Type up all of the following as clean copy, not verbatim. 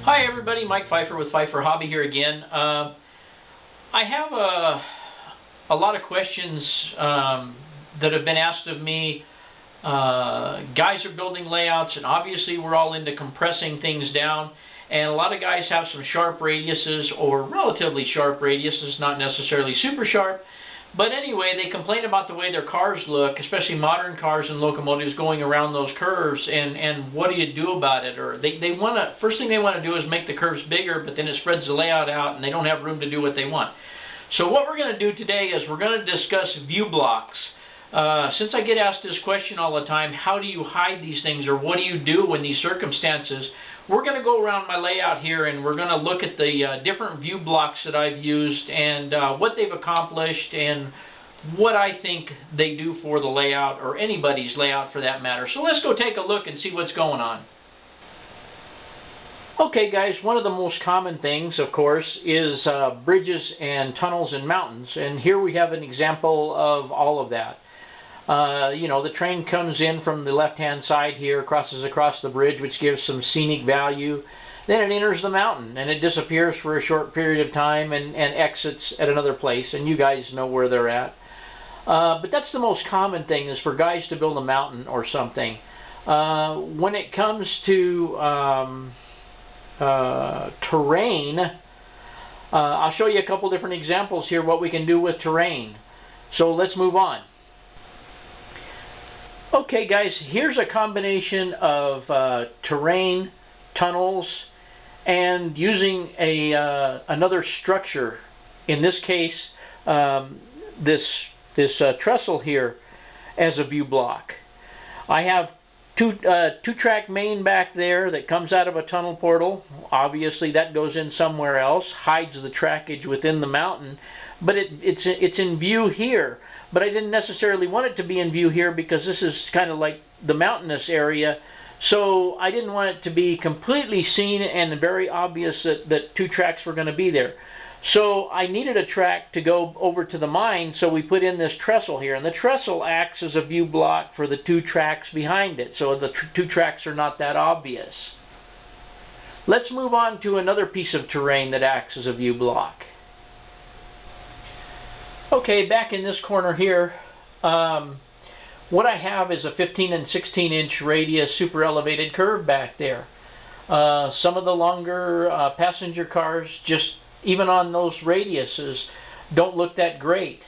Hi everybody, Mike Pfeiffer with Pfeiffer Hobby here again. I have a lot of questions that have been asked of me. Guys are building layouts, and obviously we're all into compressing things down, and a lot of guys have some sharp radiuses or relatively sharp radiuses, not necessarily super sharp. But anyway, they complain about the way their cars look, especially modern cars and locomotives going around those curves, and what do you do about it? Or they want to, first thing they want to do is make the curves bigger, but then it spreads the layout out and they don't have room to do what they want. So what we're going to do today is we're going to discuss view blocks. Since I get asked this question all the time, how do you hide these things, or what do you do in these circumstances? We're going to go around my layout here, and we're going to look at the different view blocks that I've used and what they've accomplished and what I think they do for the layout, or anybody's layout for that matter. So let's go take a look and see what's going on. Okay guys, one of the most common things, of course, is bridges and tunnels and mountains, and here we have an example of all of that. The train comes in from the left-hand side here, crosses across the bridge, which gives some scenic value. Then it enters the mountain, and it disappears for a short period of time and exits at another place, and you guys know where they're at. But that's the most common thing, is for guys to build a mountain or something. When it comes to terrain, I'll show you a couple different examples here what we can do with terrain. So let's move on. Okay guys, here's a combination of terrain, tunnels, and using another structure. In this case, this trestle here as a view block. I have two-track main back there that comes out of a tunnel portal. Obviously that goes in somewhere else, hides the trackage within the mountain, but it's in view here. But I didn't necessarily want it to be in view here because this is kind of like the mountainous area, so I didn't want it to be completely seen and very obvious that two tracks were going to be there. So I needed a track to go over to the mine, so we put in this trestle here, and the trestle acts as a view block for the two tracks behind it, so the two tracks are not that obvious. Let's move on to another piece of terrain that acts as a view block. Okay, back in this corner here, what I have is a 15 and 16 inch radius super elevated curve back there. Some of the longer passenger cars, just even on those radiuses, don't look that great.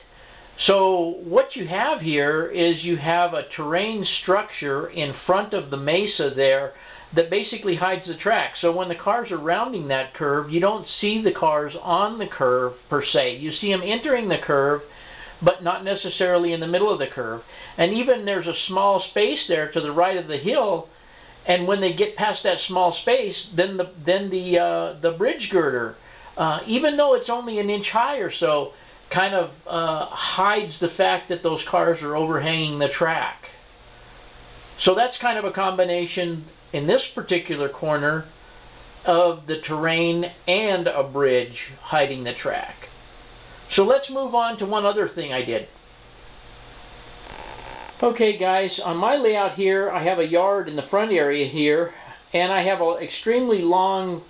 So what you have here is you have a terrain structure in front of the mesa there that basically hides the track. So when the cars are rounding that curve, you don't see the cars on the curve per se. You see them entering the curve, but not necessarily in the middle of the curve. And even there's a small space there to the right of the hill, and when they get past that small space, then the bridge girder, even though it's only an inch high or so, kind of hides the fact that those cars are overhanging the track. So that's kind of a combination in this particular corner of the terrain and a bridge hiding the track. So let's move on to one other thing I did. Okay guys, on my layout here, I have a yard in the front area here, and I have an extremely long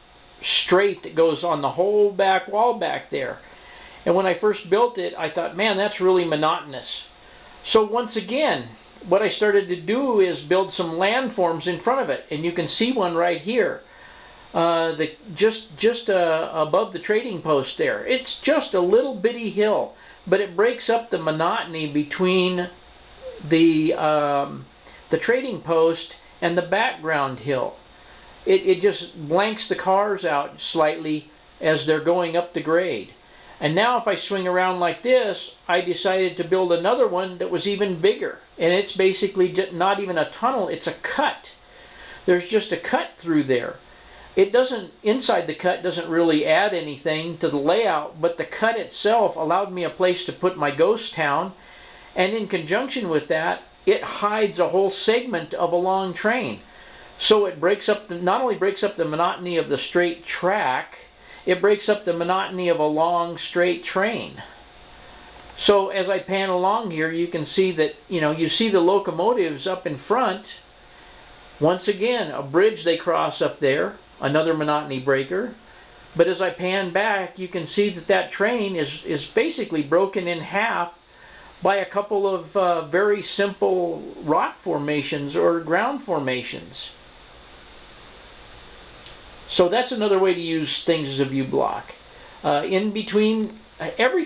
straight that goes on the whole back wall back there. And when I first built it, I thought, man, that's really monotonous. So once again, what I started to do is build some landforms in front of it, and you can see one right here, just above the trading post there. It's just a little bitty hill, but it breaks up the monotony between the trading post and the background hill. It just blanks the cars out slightly as they're going up the grade. And now if I swing around like this, I decided to build another one that was even bigger. And it's basically not even a tunnel, it's a cut. There's just a cut through there. It doesn't, inside the cut doesn't really add anything to the layout, but the cut itself allowed me a place to put my ghost town. And in conjunction with that, it hides a whole segment of a long train. So it breaks up, not only breaks up the monotony of the straight track, it breaks up the monotony of a long straight train. So as I pan along here, you can see that, you see the locomotives up in front. Once again, a bridge they cross up there, another monotony breaker. But as I pan back, you can see that that train is basically broken in half by a couple of very simple rock formations or ground formations. So that's another way to use things as a view block. In between,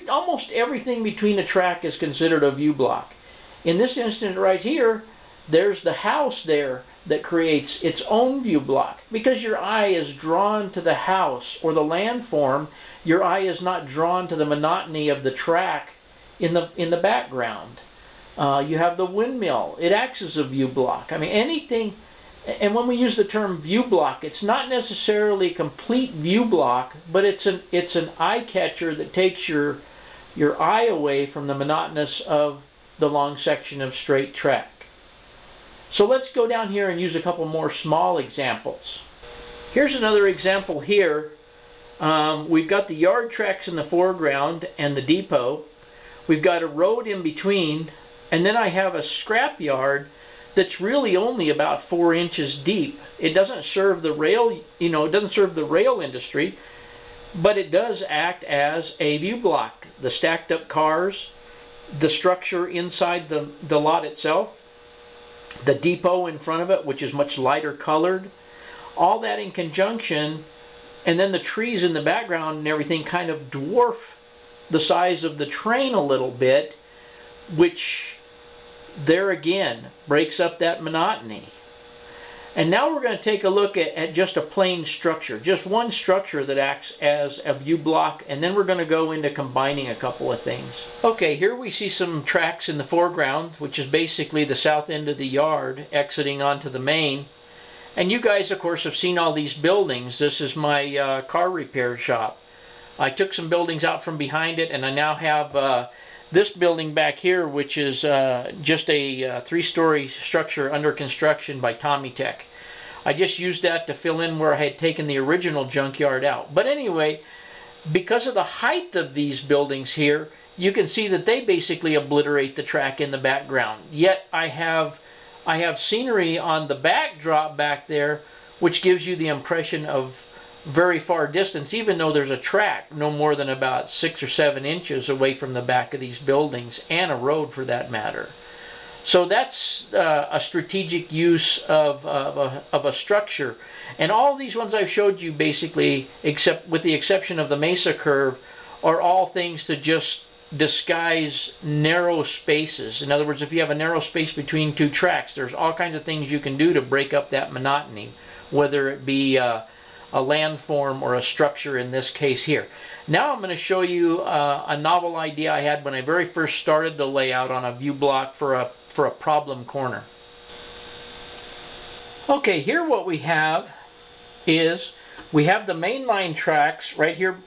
almost everything between the track is considered a view block. In this instance right here, there's the house there that creates its own view block. Because your eye is drawn to the house or the landform, your eye is not drawn to the monotony of the track in the background. You have the windmill. It acts as a view block. I mean, anything. And when we use the term view block, it's not necessarily a complete view block, but it's an eye catcher that takes your eye away from the monotonous of the long section of straight track. So let's go down here and use a couple more small examples. Here's another example here. We've got the yard tracks in the foreground and the depot. We've got a road in between, and then I have a scrap yard that's really only about 4 inches deep. It doesn't serve the rail, it doesn't serve the rail industry, but it does act as a view block. The stacked up cars, the structure inside the lot itself, the depot in front of it, which is much lighter colored, all that in conjunction, and then the trees in the background and everything kind of dwarf the size of the train a little bit, which there again breaks up that monotony. And now we're going to take a look at just a plain structure, just one structure that acts as a view block, and then we're going to go into combining a couple of things. Okay, here we see some tracks in the foreground, which is basically the south end of the yard exiting onto the main. And you guys, of course, have seen all these buildings. This is my car repair shop. I took some buildings out from behind it, and I now have this building back here, which is just a 3-story structure under construction by Tommy Tech. I just used that to fill in where I had taken the original junkyard out. But anyway, because of the height of these buildings here, you can see that they basically obliterate the track in the background. Yet I have scenery on the backdrop back there, which gives you the impression of very far distance, even though there's a track no more than about 6 or 7 inches away from the back of these buildings, and a road for that matter. So that's a strategic use of a structure. And all these ones I've showed you basically, except with the exception of the mesa curve, are all things to just disguise narrow spaces. In other words, if you have a narrow space between two tracks, there's all kinds of things you can do to break up that monotony, whether it be a landform or a structure in this case here. Now I'm going to show you a novel idea I had when I very first started the layout on a view block for a problem corner. Okay, here what we have is we have the mainline tracks right here.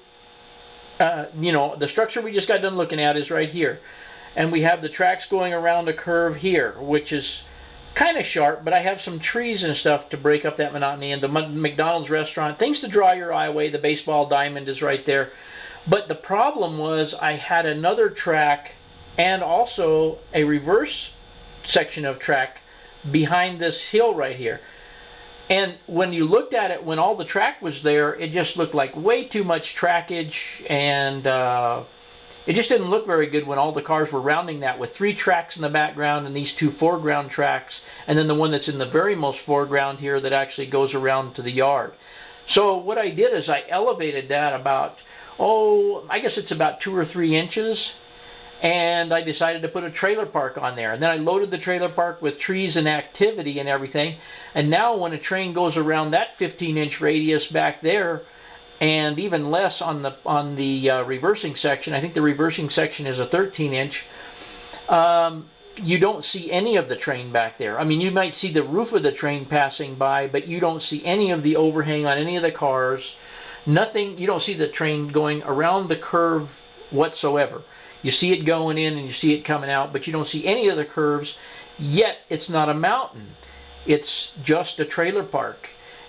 The structure we just got done looking at is right here. And we have the tracks going around a curve here, which is kind of sharp, but I have some trees and stuff to break up that monotony, and the McDonald's restaurant, things to draw your eye away. The baseball diamond is right there. But the problem was I had another track and also a reverse section of track behind this hill right here. And when you looked at it, when all the track was there, it just looked like way too much trackage, and it just didn't look very good when all the cars were rounding that with 3 tracks in the background and these 2 foreground tracks, and then the one that's in the very most foreground here that actually goes around to the yard. So what I did is I elevated that about, I guess it's about 2 or 3 inches, and I decided to put a trailer park on there. And then I loaded the trailer park with trees and activity and everything, and now when a train goes around that 15-inch radius back there, and even less on the reversing section, I think the reversing section is a 13-inch, you don't see any of the train back there. I mean, you might see the roof of the train passing by, but you don't see any of the overhang on any of the cars. Nothing. You don't see the train going around the curve whatsoever. You see it going in and you see it coming out, but you don't see any of the curves, yet it's not a mountain. It's just a trailer park.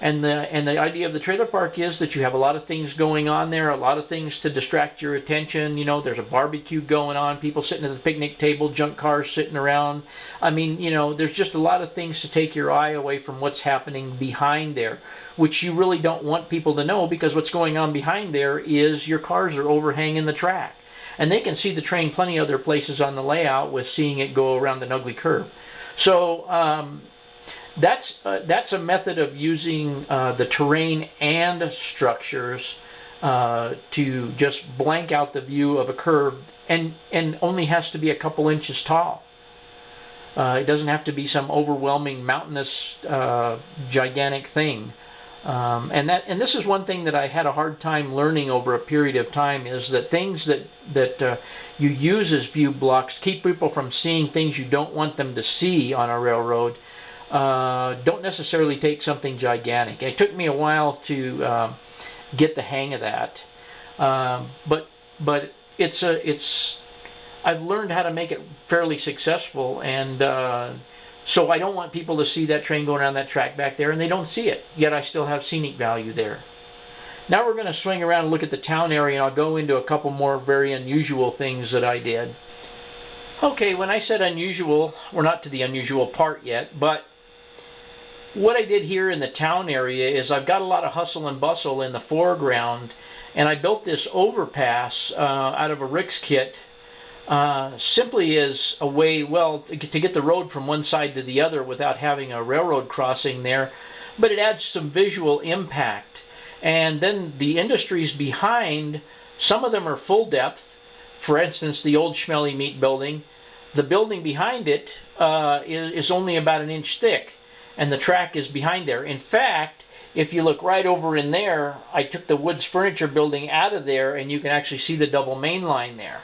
And the idea of the trailer park is that you have a lot of things going on there, a lot of things to distract your attention. You know, there's a barbecue going on, people sitting at the picnic table, junk cars sitting around. I mean, you know, there's just a lot of things to take your eye away from what's happening behind there, which you really don't want people to know, because what's going on behind there is your cars are overhanging the track. And they can see the train plenty other places on the layout with seeing it go around an ugly curve. So that's a method of using the terrain and structures to just blank out the view of a curve, and only has to be a couple inches tall. It doesn't have to be some overwhelming mountainous gigantic thing. And this is one thing that I had a hard time learning over a period of time, is that things that you use as view blocks keep people from seeing things you don't want them to see on a railroad. Don't necessarily take something gigantic. It took me a while to get the hang of that, but I've learned how to make it fairly successful, and so I don't want people to see that train going around that track back there, and they don't see it, yet I still have scenic value there. Now we're going to swing around and look at the town area, and I'll go into a couple more very unusual things that I did. Okay, when I said unusual, we're not to the unusual part yet, but what I did here in the town area is I've got a lot of hustle and bustle in the foreground, and I built this overpass out of a Rick's kit simply as a way, well, to get the road from one side to the other without having a railroad crossing there, but it adds some visual impact. And then the industries behind, some of them are full depth. For instance, the old Schmelly Meat building. The building behind it is only about an inch thick, and the track is behind there. In fact, if you look right over in there, I took the Woods Furniture building out of there, and you can actually see the double main line there.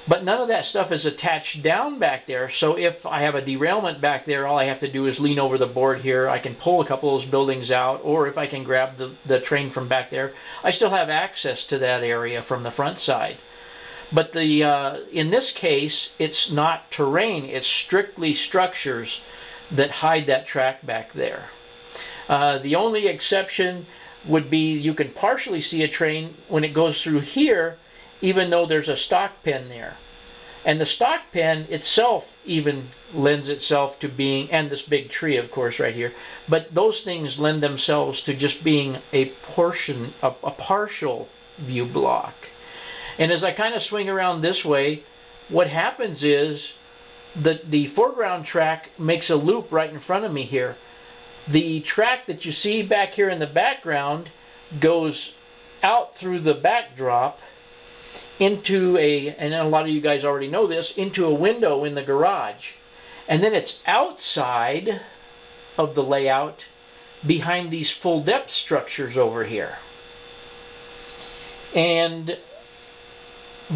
But none of that stuff is attached down back there, so if I have a derailment back there, all I have to do is lean over the board here. I can pull a couple of those buildings out, or if I can grab the train from back there, I still have access to that area from the front side. But in this case, it's not terrain, it's strictly structures that hide that track back there. The only exception would be you can partially see a train when it goes through here, even though there's a stock pen there. And the stock pen itself even lends itself to being, and this big tree, of course, right here, but those things lend themselves to just being a partial view block. And as I kind of swing around this way, what happens is that the foreground track makes a loop right in front of me here. The track that you see back here in the background goes out through the backdrop into and a lot of you guys already know this, into a window in the garage. And then it's outside of the layout behind these full depth structures over here. And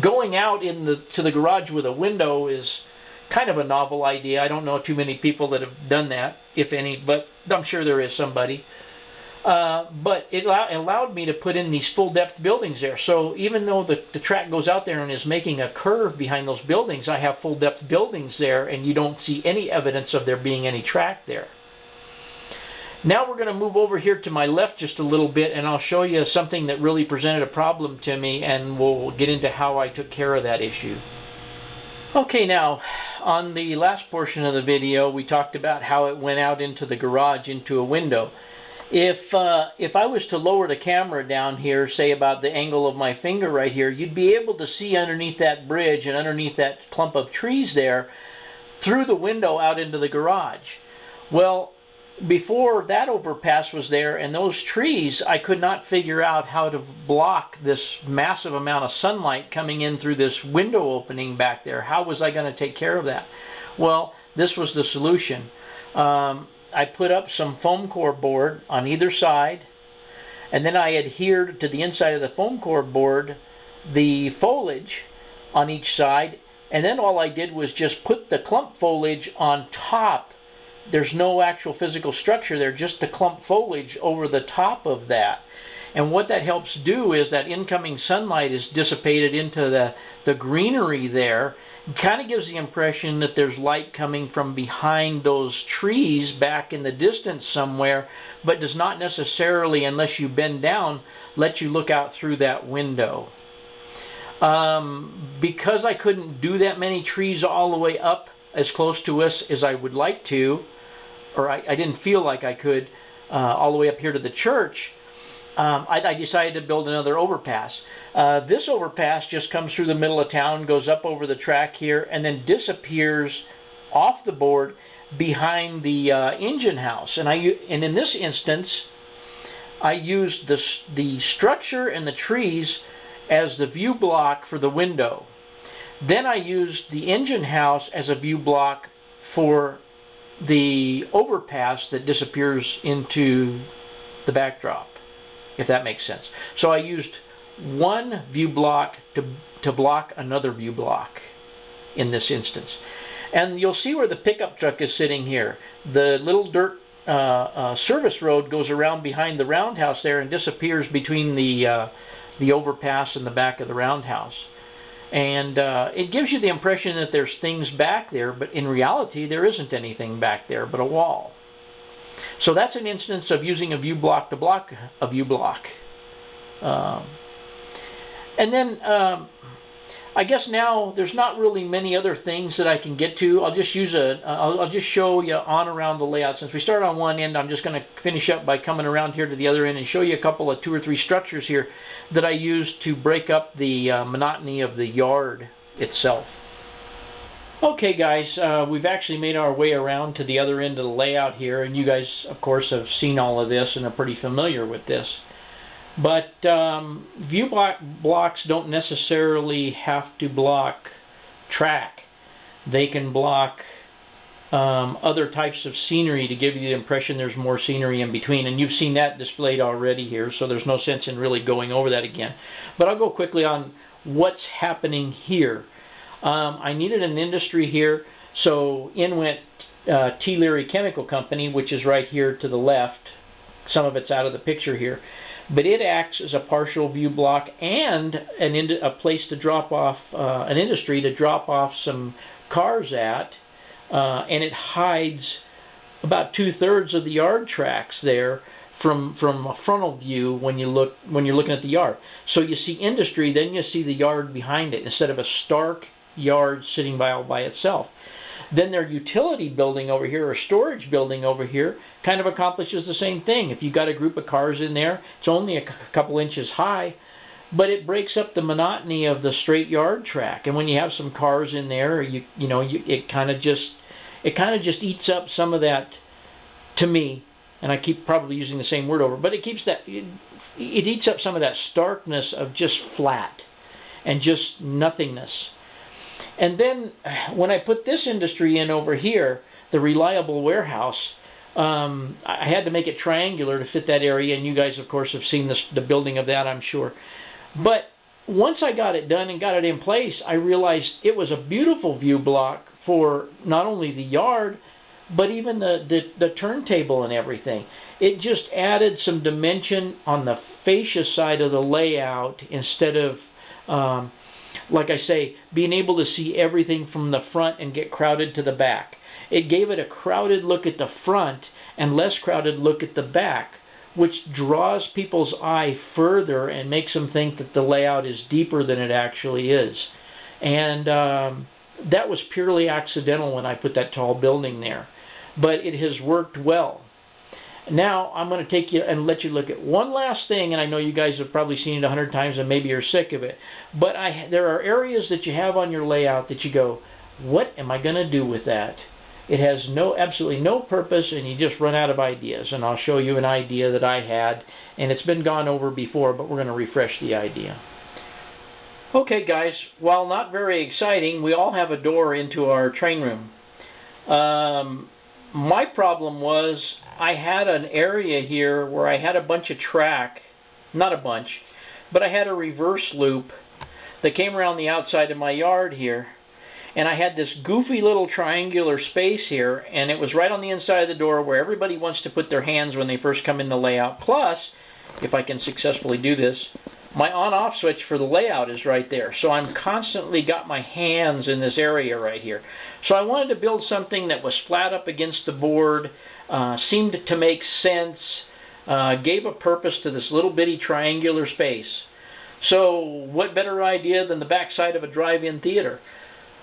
going out to the garage with a window is kind of a novel idea. I don't know too many people that have done that, if any, but I'm sure there is somebody. But it allowed me to put in these full-depth buildings there. So even though the track goes out there and is making a curve behind those buildings, I have full-depth buildings there, and you don't see any evidence of there being any track there. Now we're going to move over here to my left just a little bit, and I'll show you something that really presented a problem to me, and we'll get into how I took care of that issue. Okay, now, on the last portion of the video, we talked about how it went out into the garage, into a window. If I was to lower the camera down here, say about the angle of my finger right here, you'd be able to see underneath that bridge and underneath that clump of trees there, through the window out into the garage. Well, before that overpass was there and those trees, I could not figure out how to block this massive amount of sunlight coming in through this window opening back there. How was I going to take care of that? Well, this was the solution. I put up some foam core board on either side, and then I adhered to the inside of the foam core board the foliage on each side, and then all I did was just put the clump foliage on top. There's no actual physical structure there, just the clump foliage over the top of that. And what that helps do is that incoming sunlight is dissipated into the greenery there. It kind of gives the impression that there's light coming from behind those trees back in the distance somewhere, but does not necessarily, unless you bend down, let you look out through that window. Because I couldn't do that many trees all the way up as close to us as I would like to, or I didn't feel like I could, all the way up here to the church, I decided to build another overpass. This overpass just comes through the middle of town, goes up over the track here, and then disappears off the board behind the engine house. And in this instance, I used the structure and the trees as the view block for the window. Then I used the engine house as a view block for the overpass that disappears into the backdrop, if that makes sense. So I used one view block to block another view block in this instance. And you'll see where the pickup truck is sitting here. The little dirt service road goes around behind the roundhouse there and disappears between the overpass and the back of the roundhouse. And it gives you the impression that there's things back there, but in reality there isn't anything back there but a wall. So that's an instance of using a view block to block a view block. And then I guess now there's not really many other things that I can get to. I'll just show you on around the layout. Since we started on one end, I'm just going to finish up by coming around here to the other end and show you a couple of 2 or 3 structures here that I used to break up the monotony of the yard itself. Okay guys, we've actually made our way around to the other end of the layout here, and you guys of course have seen all of this and are pretty familiar with this. But view blocks don't necessarily have to block track. They can block other types of scenery to give you the impression there's more scenery in between. And you've seen that displayed already here, so there's no sense in really going over that again. But I'll go quickly on what's happening here. I needed an industry here, so in went T. Leary Chemical Company, which is right here to the left. Some of it's out of the picture here. But it acts as a partial view block and a place to drop off, an industry to drop off some cars at, and it hides about 2/3 of the yard tracks there from a frontal view when you're looking at the yard. So you see industry, then you see the yard behind it instead of a stark yard sitting all by itself. Then their utility building over here, or storage building over here, kind of accomplishes the same thing. If you've got a group of cars in there, it's only a couple inches high, but it breaks up the monotony of the straight yard track. And when you have some cars in there, it kind of just eats up some of that, to me, and I keep probably using the same word over, but it eats up some of that starkness of just flat and just nothingness. And then when I put this industry in over here, the reliable warehouse, I had to make it triangular to fit that area, and you guys, of course, have seen the building of that, I'm sure. But once I got it done and got it in place, I realized it was a beautiful view block for not only the yard, but even the turntable and everything. It just added some dimension on the fascia side of the layout instead of, like I say, being able to see everything from the front and get crowded to the back. It gave it a crowded look at the front and less crowded look at the back, which draws people's eye further and makes them think that the layout is deeper than it actually is. And that was purely accidental when I put that tall building there. But it has worked well. Now I'm going to take you and let you look at one last thing, and I know you guys have probably seen it 100 times and maybe you're sick of it. But there are areas that you have on your layout that you go, what am I going to do with that? It has absolutely no purpose, and you just run out of ideas. And I'll show you an idea that I had, and it's been gone over before, but we're going to refresh the idea. Okay, guys, while not very exciting, we all have a door into our train room. My problem was I had an area here where I had a bunch of track, not a bunch, but I had a reverse loop that came around the outside of my yard here. And I had this goofy little triangular space here, and it was right on the inside of the door where everybody wants to put their hands when they first come in the layout. Plus, if I can successfully do this, my on-off switch for the layout is right there. So I'm constantly got my hands in this area right here. So I wanted to build something that was flat up against the board, seemed to make sense, gave a purpose to this little bitty triangular space. So what better idea than the backside of a drive-in theater?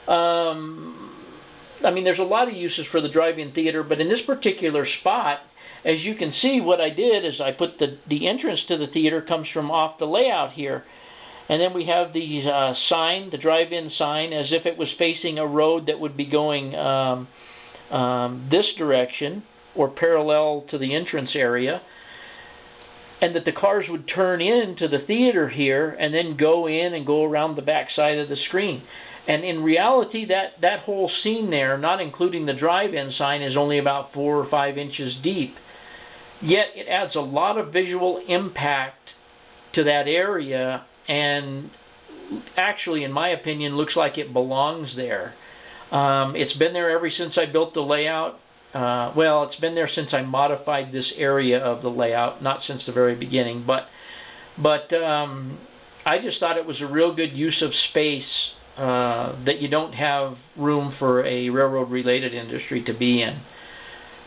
I mean, there's a lot of uses for the drive-in theater, but in this particular spot, as you can see, what I did is I put the entrance to the theater comes from off the layout here. And then we have the sign, the drive-in sign, as if it was facing a road that would be going this direction or parallel to the entrance area. And that the cars would turn into the theater here and then go in and go around the back side of the screen. And in reality, that whole scene there, not including the drive-in sign, is only about 4 or 5 inches deep. Yet it adds a lot of visual impact to that area, and actually, in my opinion, looks like it belongs there. It's been there ever since I built the layout. Well, it's been there since I modified this area of the layout, not since the very beginning. But I just thought it was a real good use of space that you don't have room for a railroad-related industry to be in.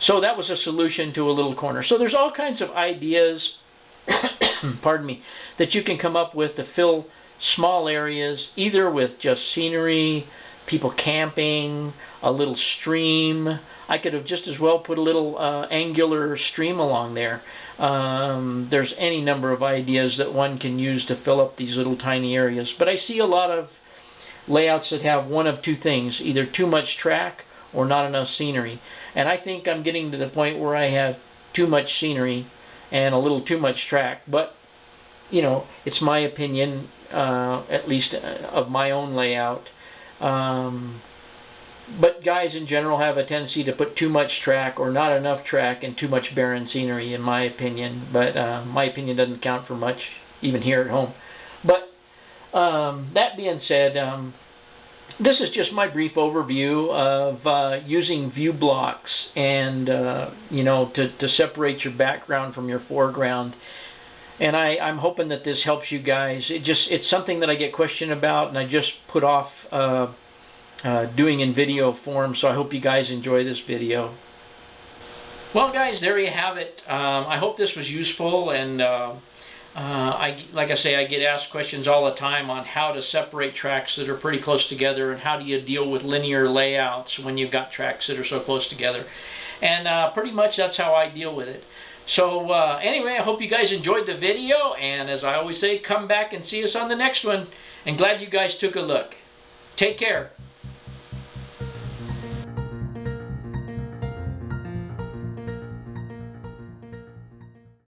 So that was a solution to a little corner. So there's all kinds of ideas, pardon me, that you can come up with to fill small areas, either with just scenery, people camping, a little stream. I could have just as well put a little angular stream along there. There's any number of ideas that one can use to fill up these little tiny areas. But I see a lot of layouts that have one of two things, either too much track or not enough scenery. And I think I'm getting to the point where I have too much scenery and a little too much track. But, you know, it's my opinion, at least of my own layout. But guys in general have a tendency to put too much track or not enough track and too much barren scenery, in my opinion. But my opinion doesn't count for much, even here at home. But that being said, this is just my brief overview of using view blocks and you know, to separate your background from your foreground. And I'm hoping that this helps you guys. It's something that I get questioned about, and I just put off doing in video form. So I hope you guys enjoy this video. Well, guys, there you have it. I hope this was useful, and like I say, I get asked questions all the time on how to separate tracks that are pretty close together, and how do you deal with linear layouts when you've got tracks that are so close together. And pretty much that's how I deal with it. So anyway, I hope you guys enjoyed the video, and as I always say, come back and see us on the next one. And glad you guys took a look. Take care.